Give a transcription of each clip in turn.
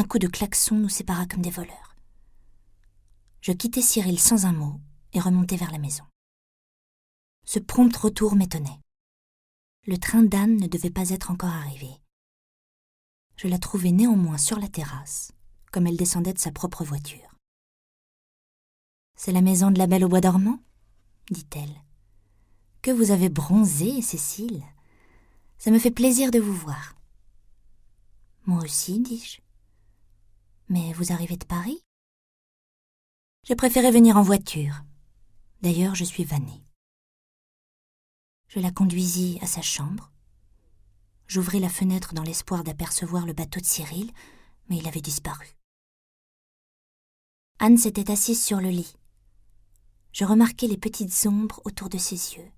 Un coup de klaxon nous sépara comme des voleurs. Je quittai Cyril sans un mot et remontai vers la maison. Ce prompt retour m'étonnait. Le train d'Anne ne devait pas être encore arrivé. Je la trouvai néanmoins sur la terrasse, comme elle descendait de sa propre voiture. « C'est la maison de la Belle au bois dormant ?» dit-elle. « Que vous avez bronzé, Cécile. Ça me fait plaisir de vous voir. »« Moi aussi, dis-je. Mais vous arrivez de Paris ?»« J'ai préféré venir en voiture. D'ailleurs, je suis vannée. » Je la conduisis à sa chambre. J'ouvris la fenêtre dans l'espoir d'apercevoir le bateau de Cyril, mais il avait disparu. Anne s'était assise sur le lit. Je remarquai les petites ombres autour de ses yeux.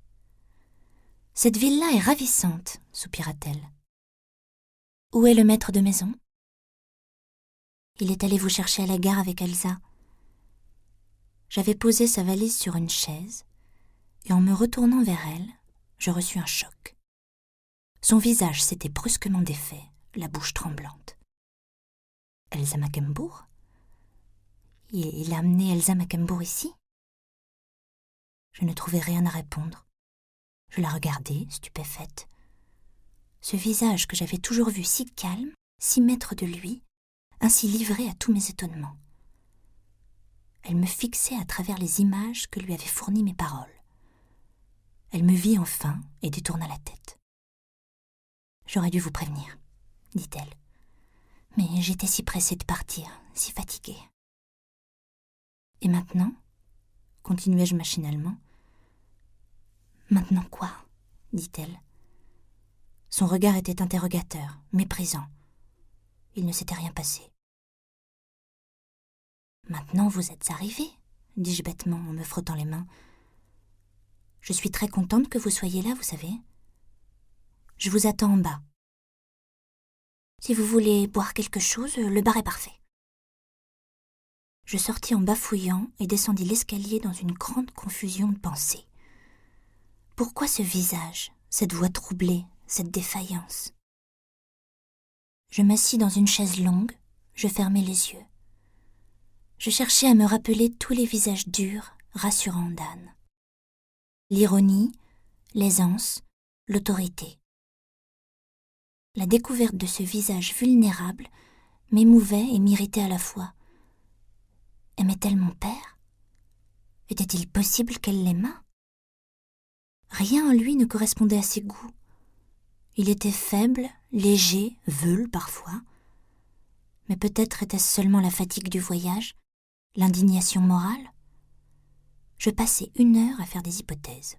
« Cette ville-là est ravissante, » soupira-t-elle. « Où est le maître de maison ?»« Il est allé vous chercher à la gare avec Elsa. » J'avais posé sa valise sur une chaise, et en me retournant vers elle, je reçus un choc. Son visage s'était brusquement défait, la bouche tremblante. « Elsa Mackenbourg ? Il a amené Elsa Mackenbourg ici ?» Je ne trouvais rien à répondre. Je la regardai, stupéfaite. Ce visage que j'avais toujours vu si calme, si maître de lui, ainsi livré à tous mes étonnements. Elle me fixait à travers les images que lui avaient fournies mes paroles. Elle me vit enfin et détourna la tête. « J'aurais dû vous prévenir, » dit-elle. « Mais j'étais si pressée de partir, si fatiguée. »« Et maintenant ?» continuai-je machinalement. « Maintenant quoi ?» dit-elle. Son regard était interrogateur, méprisant. Il ne s'était rien passé. « Maintenant vous êtes arrivé, » dis-je bêtement en me frottant les mains. « Je suis très contente que vous soyez là, vous savez. Je vous attends en bas. Si vous voulez boire quelque chose, le bar est parfait. » Je sortis en bafouillant et descendis l'escalier dans une grande confusion de pensées. Pourquoi ce visage, cette voix troublée, cette défaillance ? Je m'assis dans une chaise longue, je fermai les yeux. Je cherchais à me rappeler tous les visages durs, rassurants d'Anne. L'ironie, l'aisance, l'autorité. La découverte de ce visage vulnérable m'émouvait et m'irritait à la fois. Aimait-elle mon père ? Était-il possible qu'elle l'aimât ? Rien en lui ne correspondait à ses goûts. Il était faible, léger, veule parfois. Mais peut-être était-ce seulement la fatigue du voyage, l'indignation morale ? Je passai 1 heure à faire des hypothèses.